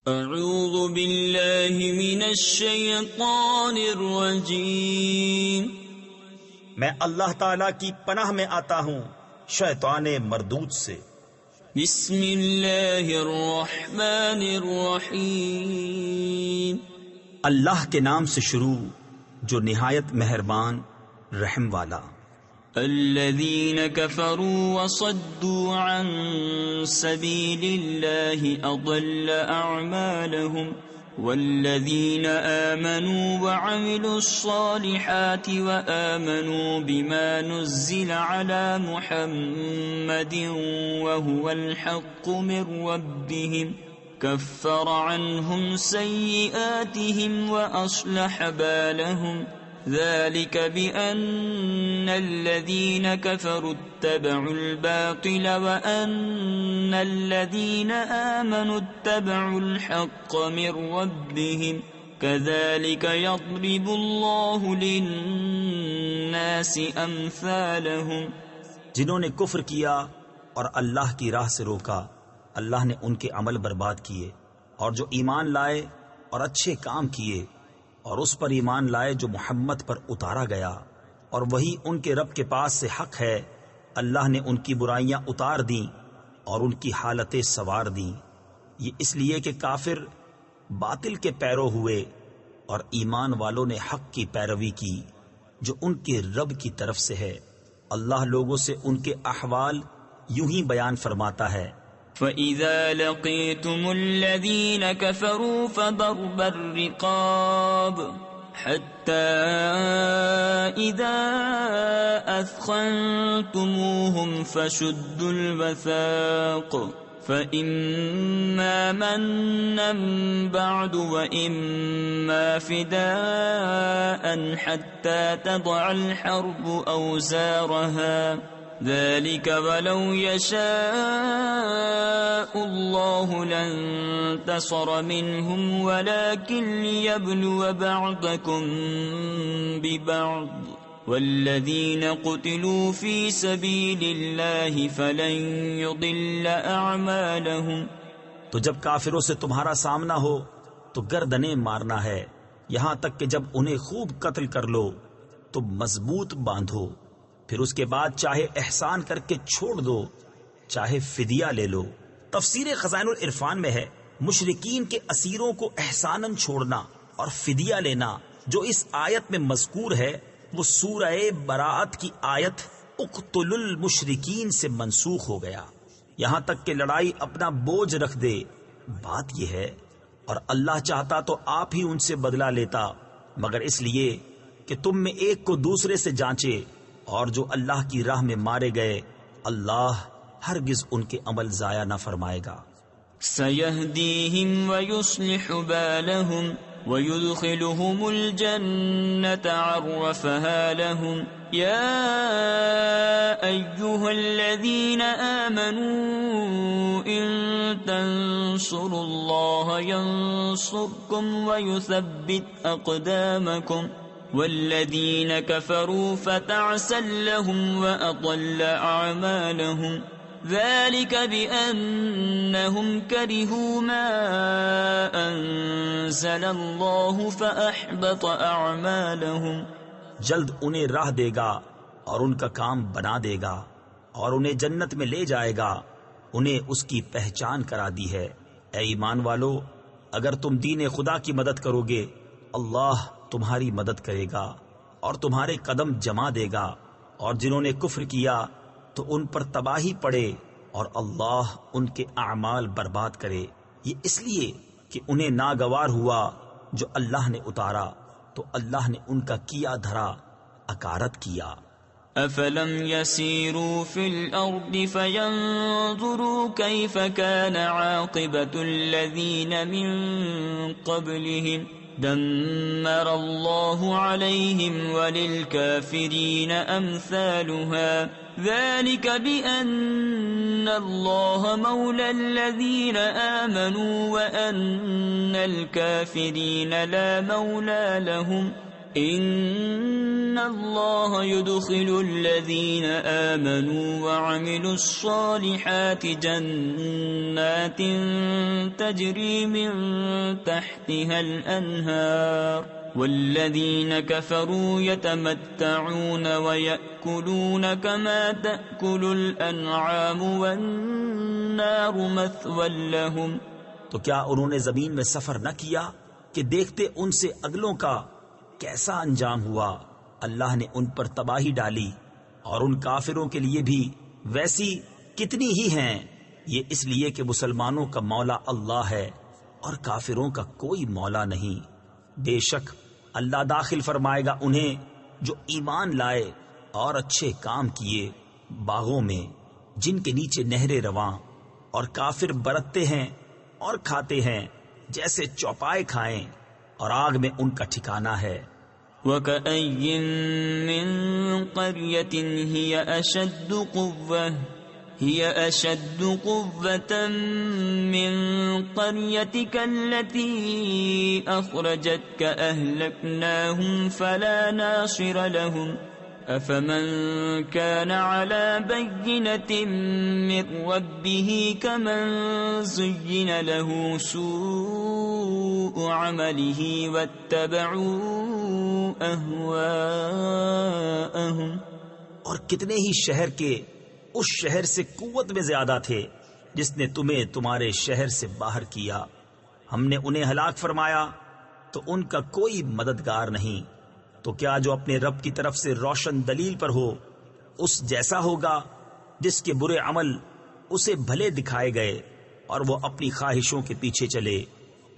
اعوذ باللہ من الشیطان الرجیم، میں اللہ تعالی کی پناہ میں آتا ہوں شیطان مردود سے۔ بسم اللہ الرحمن الرحیم، اللہ کے نام سے شروع جو نہایت مہربان رحم والا۔ الذین کفروا وصدوا عن سبیل اللہ اضل اعمالهم والذین آمنوا وعملوا الصالحات وآمنوا بما نزل على محمد وهو الحق من ربهم كفر عنهم سيئاتهم وأصلح بالهم ذلك بأن الذين كفروا اتبعوا الباطل وأن الذين آمنوا اتبعوا الحق من ربهم كذلك يضرب الله للناس أمثالهم۔ جنہوں نے کفر کیا اور اللہ کی راہ سے روکا، اللہ نے ان کے عمل برباد کیے، اور جو ایمان لائے اور اچھے کام کیے اور اس پر ایمان لائے جو محمد پر اتارا گیا، اور وہی ان کے رب کے پاس سے حق ہے، اللہ نے ان کی برائیاں اتار دیں اور ان کی حالتیں سوار دیں۔ یہ اس لیے کہ کافر باطل کے پیرو ہوئے اور ایمان والوں نے حق کی پیروی کی جو ان کے رب کی طرف سے ہے۔ اللہ لوگوں سے ان کے احوال یوں ہی بیان فرماتا ہے۔ فَإِذَا لَقِيتُمُ الَّذِينَ كَفَرُوا فَضَرْبَ الرِّقَابِ حَتَّى إِذَا أَثْخَنْتُمُوهُمْ فَشُدُّوا الْوَثَاقَ فَإِمَّا مَنًّا بَعْدُ وَإِمَّا فِدَاءً حَتَّى تَضَعَ الْحَرْبُ أَوْزَارَهَا ذلك ولو يشاء الله لانتصر منهم ولكن ليبلو بعضكم ببعض والذين قتلوا في سبيل الله فلن يضل أعمالهم۔ تو جب کافروں سے تمہارا سامنا ہو تو گردنیں مارنا ہے، یہاں تک کہ جب انہیں خوب قتل کر لو تو مضبوط باندھو، پھر اس کے بعد چاہے احسان کر کے چھوڑ دو چاہے فدیہ لے لو۔ تفسیر خزائن العرفان میں ہے مشرکین کے اسیروں کو احساناً چھوڑنا اور فدیہ لینا جو اس آیت میں مذکور ہے وہ سورہ براءت کی آیت اقتلوا المشرکین سے منسوخ ہو گیا، یہاں تک کہ لڑائی اپنا بوجھ رکھ دے۔ بات یہ ہے اور اللہ چاہتا تو آپ ہی ان سے بدلہ لیتا، مگر اس لیے کہ تم میں ایک کو دوسرے سے جانچے، اور جو اللہ کی راہ میں مارے گئے اللہ ہرگز ان کے عمل ضائع نہ فرمائے گا۔ سَيَهْدِيهِمْ وَيُصْلِحُ بَالَهُمْ وَيُدْخِلُهُمُ الْجَنَّةَ عَرَّفَهَا لَهُمْ يَا أَيُّهَا الَّذِينَ آمَنُوا إِن تَنصُرُوا اللَّهَ يَنصُرْكُمْ وَيُثَبِّتْ أَقْدَامَكُمْ والذین کفروا فتعسا لهم وأضل أعمالهم ذلك بأنهم كرهوا ما أنزل الله فأحبط أعمالهم۔ جلد انہیں راہ دے گا اور ان کا کام بنا دے گا اور انہیں جنت میں لے جائے گا، انہیں اس کی پہچان کرا دی ہے۔ اے ایمان والو، اگر تم دین خدا کی مدد کرو گے اللہ تمہاری مدد کرے گا اور تمہارے قدم جما دے گا، اور جنہوں نے کفر کیا تو ان پر تباہی پڑے اور اللہ ان کے اعمال برباد کرے۔ یہ اس لیے کہ انہیں ناگوار ہوا جو اللہ نے اتارا تو اللہ نے ان کا کیا دھرا اکارت کیا۔ افلم يسيروا في الارض فينظروا كيف كان عاقبة الذين من قبلهم دمر الله عليهم وللكافرين أمثالها ذلك بأن الله مولى الذين آمنوا وأن الكافرين لا مولى لهم إن الله يدخل الذين آمنوا وعملوا الصالحات جنات تجري من تحتها الأنهار والذين كفروا يتمتعون ويأكلون كما تأكل الأنعام والنار مثوى لهم. تو کیا انہوں نے زمین میں سفر نہ کیا کہ دیکھتے ان سے اگلوں کا کیسا انجام ہوا؟ اللہ نے ان پر تباہی ڈالی اور ان کافروں کے لیے بھی ویسی کتنی ہی ہیں. یہ اس لیے کہ مسلمانوں کا مولا اللہ ہے اور کافروں کا کوئی مولا نہیں. بے شک اللہ داخل فرمائے گا انہیں جو ایمان لائے اور اچھے کام کیے باغوں میں جن کے نیچے نہریں رواں، اور کافر برتتے ہیں اور کھاتے ہیں جیسے چوپائے کھائیں، اور آگ میں ان کا ٹھکانہ ہے. وَكَأَيٍّ مِّن قَرْيَةٍ هِيَ أَشَدُّ قُوَّةً مِّن قَرْيَتِكَ الَّتِي أَخْرَجَتْكَ أَهْلَكْنَاهُمْ فَلَا نَاصِرَ لَهُمْ أَفَمَن كَانَ عَلَى بَيِّنَةٍ مِّن رَّبِّهِ كَمَن زُيِّنَ لَهُ سُوءُ عَمَلِهِ وَاتَّبَعُوا أَهْوَاءَهُمْ. اور کتنے ہی شہر کے اس شہر سے قوت میں زیادہ تھے جس نے تمہیں تمہارے شہر سے باہر کیا. ہم نے انہیں ہلاک فرمایا تو ان کا کوئی مددگار نہیں. تو کیا جو اپنے رب کی طرف سے روشن دلیل پر ہو اس جیسا ہوگا جس کے برے عمل اسے بھلے دکھائے گئے اور وہ اپنی خواہشوں کے پیچھے چلے.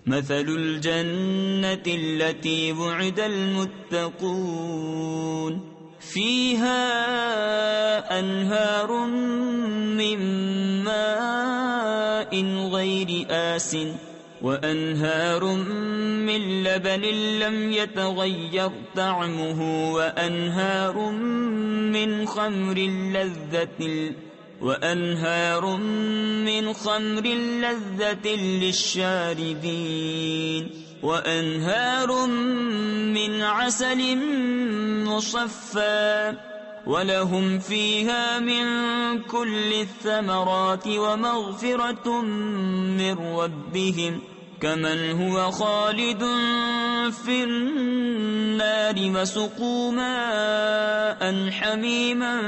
مثل الجنة التي وعد المتقون فيها أنهار من ماء غير آسٍ وأنهار من لبن لم يتغير طعمه وأنهار من خمر لذة للشاربين وأنهار من عسل مصفى ولهم فيها من كل الثمرات ومغفرة من ربهم كمن هو خالد في النار وسقوا ماء حميما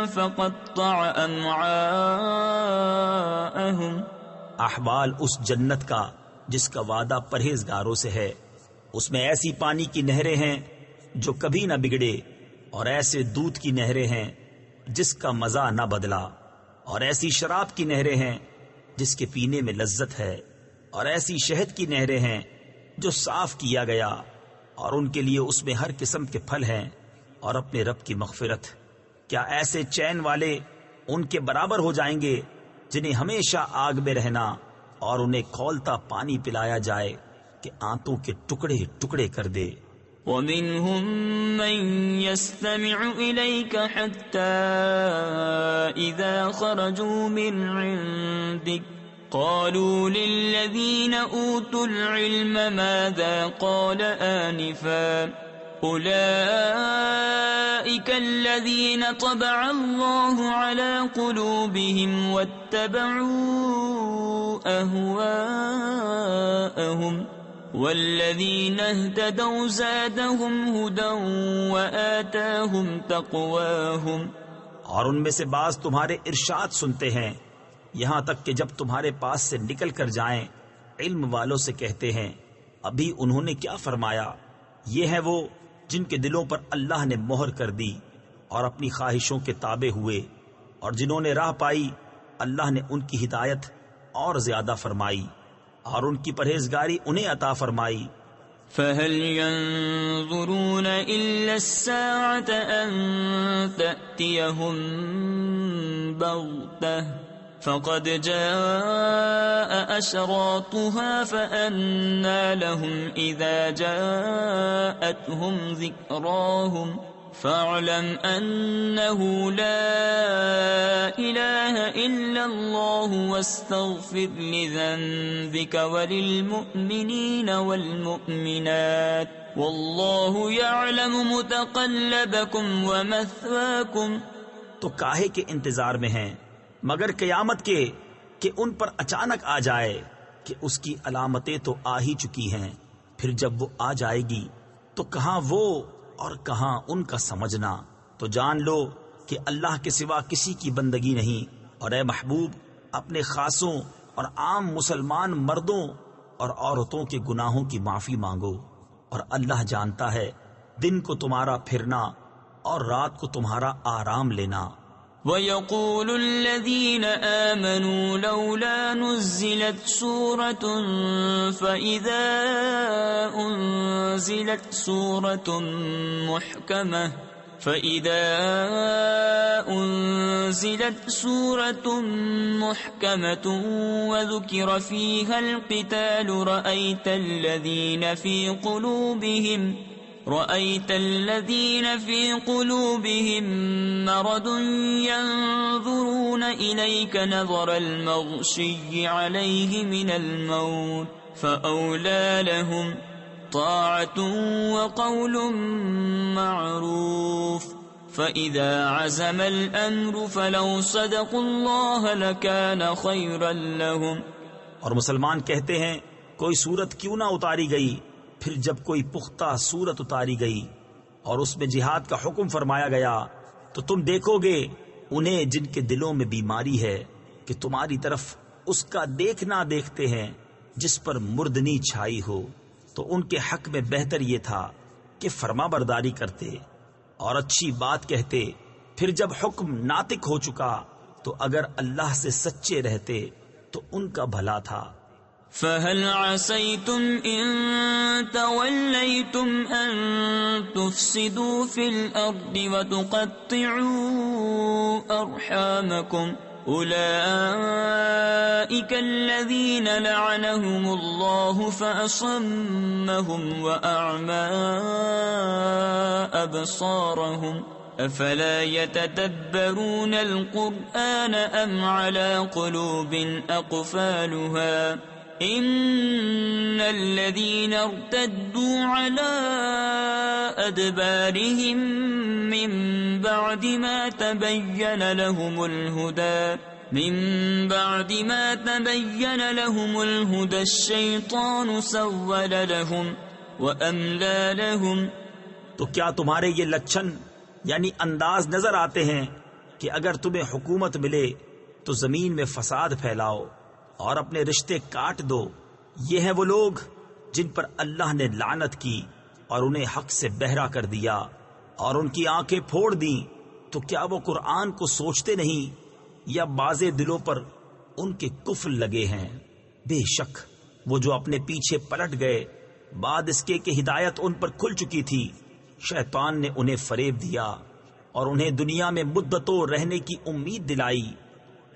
فقطع أمعاءهم. احوال اس جنت کا جس کا وعدہ پرہیزگاروں سے ہے، اس میں ایسی پانی کی نہریں ہیں جو کبھی نہ بگڑے، اور ایسے دودھ کی نہریں ہیں جس کا مزہ نہ بدلا، اور ایسی شراب کی نہریں ہیں جس کے پینے میں لذت ہے، اور ایسی شہد کی نہریں ہیں جو صاف کیا گیا، اور ان کے لیے اس میں ہر قسم کے پھل ہیں اور اپنے رب کی مغفرت. کیا ایسے چین والے ان کے برابر ہو جائیں گے جنہیں ہمیشہ آگ میں رہنا اور انہیں کھولتا پانی پلایا جائے کہ آنتوں کے ٹکڑے ٹکڑے کر دے. وَمِنْهُمْ مَنْ يَسْتَمِعُ إِلَيْكَ حَتَّى إِذَا خَرَجُوا مِنْ عِنْدِكَ قَالُوا لِلَّذِينَ أُوتُوا الْعِلْمَ مَاذَا قَالَ آنِفًا أُولَئِكَ الَّذِينَ طَبَعَ اللَّهُ عَلَى قُلُوبِهِمْ وَاتَّبَعُوا أَهْوَاءَهُمْ والذین اہتدوا زادہم ہدی وآتاہم تقواہم. اور ان میں سے بعض تمہارے ارشاد سنتے ہیں یہاں تک کہ جب تمہارے پاس سے نکل کر جائیں علم والوں سے کہتے ہیں ابھی انہوں نے کیا فرمایا. یہ ہیں وہ جن کے دلوں پر اللہ نے مہر کر دی اور اپنی خواہشوں کے تابع ہوئے، اور جنہوں نے راہ پائی اللہ نے ان کی ہدایت اور زیادہ فرمائی اور ان کی پرہیزگاری انہیں عطا فرمائی. فَهَلْ يَنظُرُونَ إِلَّا السَّاعَةَ أَن تَأْتِيَهُمْ بَغْتَةً فَقَدْ جَاءَ أَشْرَاطُهَا فَأَنَّى لَهُمْ إِذَا جَاءَتْهُمْ ذِكْرَاهُمْ فاعلم أنه لا إله إلا الله واستغفر لذنبك وللمؤمنين والمؤمنات والله يعلم متقلبكم ومثواكم. تو کاہے کے انتظار میں ہیں مگر قیامت کے کہ ان پر اچانک آ جائے کہ اس کی علامتیں تو آ ہی چکی ہیں. پھر جب وہ آ جائے گی تو کہاں وہ اور کہاں ان کا سمجھنا. تو جان لو کہ اللہ کے سوا کسی کی بندگی نہیں. اور اے محبوب اپنے خاصوں اور عام مسلمان مردوں اور عورتوں کے گناہوں کی معافی مانگو. اور اللہ جانتا ہے دن کو تمہارا پھرنا اور رات کو تمہارا آرام لینا. وَيَقُولُ الَّذِينَ آمَنُوا لَوْلَا نُزِّلَتْ سُورَةٌ فَإِذَا أُنزِلَتْ سُورَةٌ مُحْكَمَةٌ وَذُكِرَ فِيهَا الْقِتَالُ رأيت الذين في قلوبهم مرض ينظرون إليك نظر المغشي عليه من الموت فأولى لهم طاعة وقول معروف فإذا عزم الأمر فلو صدقوا الله لكان خيرا لهم. اور مسلمان کہتے ہیں کوئی صورت کیوں نہ اتاری گئی. پھر جب کوئی پختہ صورت اتاری گئی اور اس میں جہاد کا حکم فرمایا گیا تو تم دیکھو گے انہیں جن کے دلوں میں بیماری ہے کہ تمہاری طرف اس کا دیکھنا دیکھتے ہیں جس پر مردنی چھائی ہو. تو ان کے حق میں بہتر یہ تھا کہ فرما برداری کرتے اور اچھی بات کہتے. پھر جب حکم ناطق ہو چکا تو اگر اللہ سے سچے رہتے تو ان کا بھلا تھا. فَهَلْ عَسَيْتُمْ إِن تَوَلَّيْتُمْ أَن تُفْسِدُوا فِي الْأَرْضِ وَتُقَطِّعُوا أَرْحَامَكُمْ أُولَئِكَ الَّذِينَ لَعَنَهُمُ اللَّهُ فَأَصَمَّهُمْ وَأَعْمَى أَبْصَارَهُمْ أَفَلَا يَتَدَبَّرُونَ الْقُرْآنَ أَمْ عَلَى قُلُوبٍ أَقْفَالُهَا إن الذين ارتدوا على أدبارهم من بعد ما تبين لهم الهدى الشيطان سول لهم وأملى لهم. تو کیا تمہارے یہ لچھن یعنی انداز نظر آتے ہیں کہ اگر تمہیں حکومت ملے تو زمین میں فساد پھیلاؤ اور اپنے رشتے کاٹ دو. یہ ہیں وہ لوگ جن پر اللہ نے لعنت کی اور انہیں حق سے بہرا کر دیا اور ان کی آنکھیں پھوڑ دیں. تو کیا وہ قرآن کو سوچتے نہیں یا بازے دلوں پر ان کے کفر لگے ہیں؟ بے شک وہ جو اپنے پیچھے پلٹ گئے بعد اس کے کہ ہدایت ان پر کھل چکی تھی شیطان نے انہیں فریب دیا اور انہیں دنیا میں مدتوں رہنے کی امید دلائی.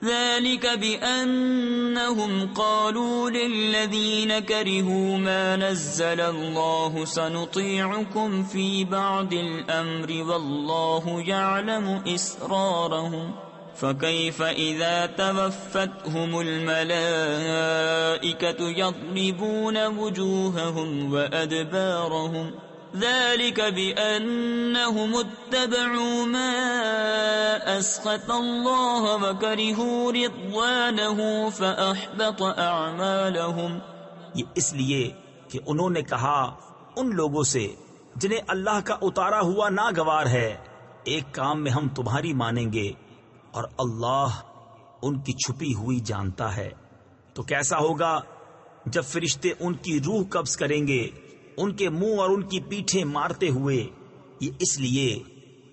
ذلك بأنهم قالوا للذين كرهوا ما نزل الله سنطيعكم في بعض الأمر والله يعلم إسرارهم فكيف إذا توفتهم الملائكة يضربون وجوههم وأدبارهم ذلك بأنهم اتبعوا ما أسخط الله وكرهوا رضوانه فأحبط أعمالهم. یہ اس لیے کہ انہوں نے کہا ان لوگوں سے جنہیں اللہ کا اتارا ہوا ناگوار ہے ایک کام میں ہم تمہاری مانیں گے اور اللہ ان کی چھپی ہوئی جانتا ہے. تو کیسا ہوگا جب فرشتے ان کی روح قبض کریں گے ان کے منہ اور ان کی پیٹھیں مارتے ہوئے. یہ اس لیے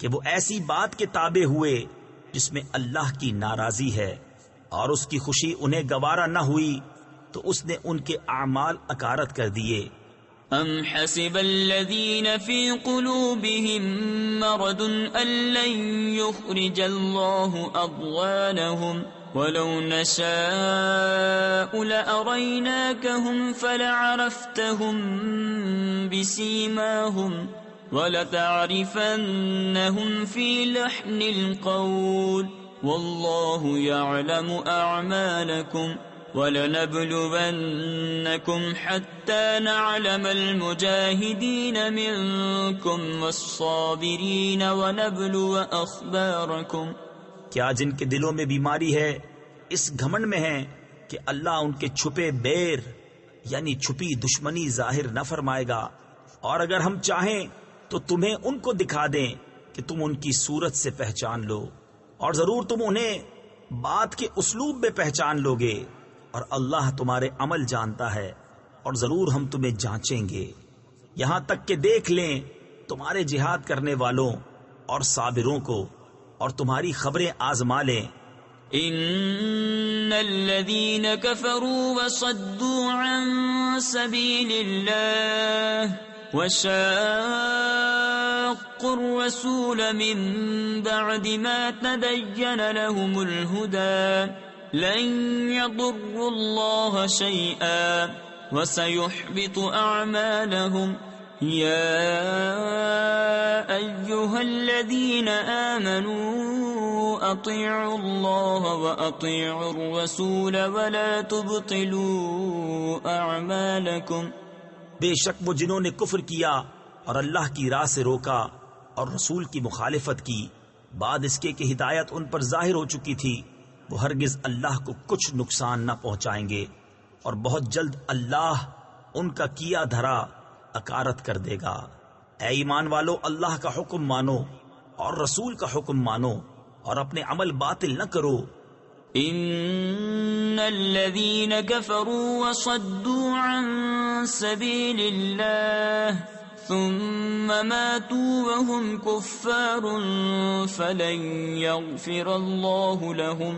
کہ وہ ایسی بات کے تابع ہوئے جس میں اللہ کی ناراضی ہے اور اس کی خوشی انہیں گوارا نہ ہوئی تو اس نے ان کے اعمال اکارت کر دیے. ام حسب الذين في قلوبهم مرض ان لن يخرج الله اضغانهم ولو نشاء لأريناكهم فلعرفتهم بسيماهم وَلَتَعْرِفَنَّهُمْ فِي لَحْنِ الْقَوْلِ وَاللَّهُ يَعْلَمُ أَعْمَالَكُمْ وَلَنَبْلُوَنَّكُمْ حَتَّى نَعْلَمَ الْمُجَاهِدِينَ مِنكُمْ وَالصَّابِرِينَ وَنَبْلُوَ أَخْبَارَكُمْ۔ کیا جن کے دلوں میں بیماری ہے اس گھمنڈ میں ہے کہ اللہ ان کے چھپے بیر یعنی چھپی دشمنی ظاہر نہ فرمائے گا، اور اگر ہم چاہیں تو تمہیں ان کو دکھا دیں کہ تم ان کی صورت سے پہچان لو، اور ضرور تم انہیں بات کے اسلوب میں پہچان لوگے، اور اللہ تمہارے عمل جانتا ہے، اور ضرور ہم تمہیں جانچیں گے، یہاں تک کہ دیکھ لیں تمہارے جہاد کرنے والوں اور صابروں کو، اور تمہاری خبریں آزما لیں۔ ان الذين كفروا وصدوا عن سبيل الله وشاقوا الرسول من بعد ما تبين لهم الهدى لن يضروا الله شيئا وسيحبط أعمالهم يا أيها الذين آمنوا أطيعوا الله وأطيعوا الرسول ولا تبطلوا أعمالكم۔ بے شک وہ جنہوں نے کفر کیا اور اللہ کی راہ سے روکا اور رسول کی مخالفت کی بعد اس کے کہ ہدایت ان پر ظاہر ہو چکی تھی، وہ ہرگز اللہ کو کچھ نقصان نہ پہنچائیں گے، اور بہت جلد اللہ ان کا کیا دھرا اکارت کر دے گا۔ اے ایمان والو، اللہ کا حکم مانو اور رسول کا حکم مانو، اور اپنے عمل باطل نہ کرو۔ ان الذين كفروا وصدوا عن سبيل الله ثم ماتوا وهم كفار فلن يغفر الله لهم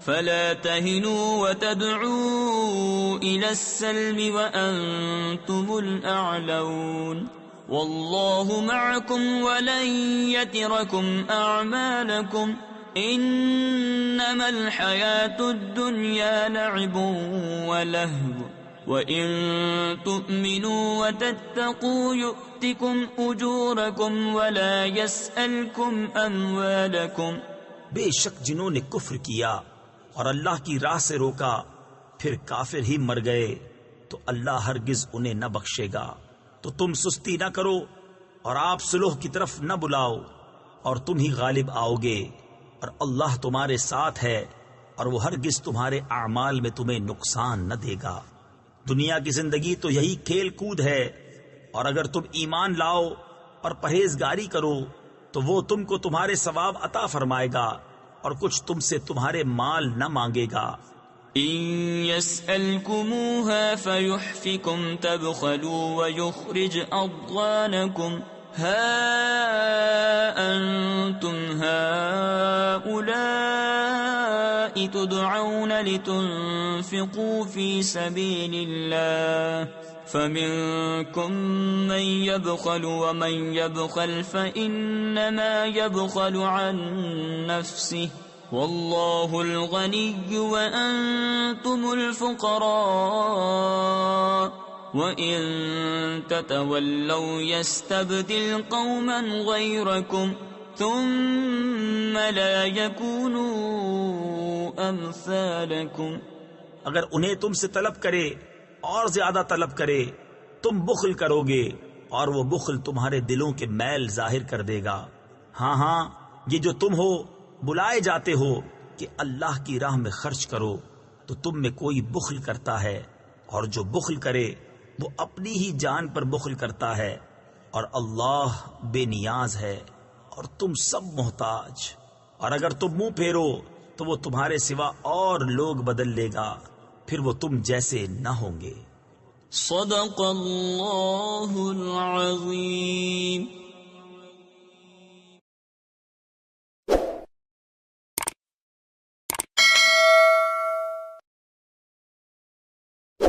فلا تهنوا وتدعوا إلى السلم وأنتم الأعلون والله معكم ولن يتركم أعمالكم انما الحياة الدنيا لعب ولهو وإن تؤمنوا وتتقوا يؤتكم أجوركم ولا يسألكم أموالكم۔ بے شک جنہوں نے کفر کیا اور اللہ کی راہ سے روکا پھر کافر ہی مر گئے تو اللہ ہرگز انہیں نہ بخشے گا۔ تو تم سستی نہ کرو اور آپ صلح کی طرف نہ بلاؤ، اور تم ہی غالب آؤ گے، اور اللہ تمہارے ساتھ ہے، اور وہ ہرگز تمہارے اعمال میں تمہیں نقصان نہ دے گا۔ دنیا کی زندگی تو یہی کھیل کود ہے، اور اگر تم ایمان لاؤ اور پرہیزگاری کرو تو وہ تم کو تمہارے ثواب عطا فرمائے گا، اور کچھ تم سے تمہارے مال نہ مانگے گا۔ إن يسألكموها فيحفكم تبخلوا ويخرج أضغانكم ها أنتم هؤلاء تدعون لتنفقوا في سبيل الله فمنكم من يبخل ومن يبخل فإنما يبخل عن نفسه والله الغني وأنتم الفقراء وإن تتولوا يستبدل قوما غيركم ثم لا يكونوا أمثالكم۔ اگر انہیں تم سے طلب کرے اور زیادہ طلب کرے تم بخل کرو گے، اور وہ بخل تمہارے دلوں کے میل ظاہر کر دے گا۔ ہاں یہ جو تم ہو بلائے جاتے ہو کہ اللہ کی راہ میں خرچ کرو تو تم میں کوئی بخل کرتا ہے، اور جو بخل کرے وہ اپنی ہی جان پر بخل کرتا ہے، اور اللہ بے نیاز ہے اور تم سب محتاج۔ اور اگر تم منہ پھیرو تو وہ تمہارے سوا اور لوگ بدل لے گا، پھر وہ تم جیسے نہ ہوں گے۔ صدق اللہ العظیم۔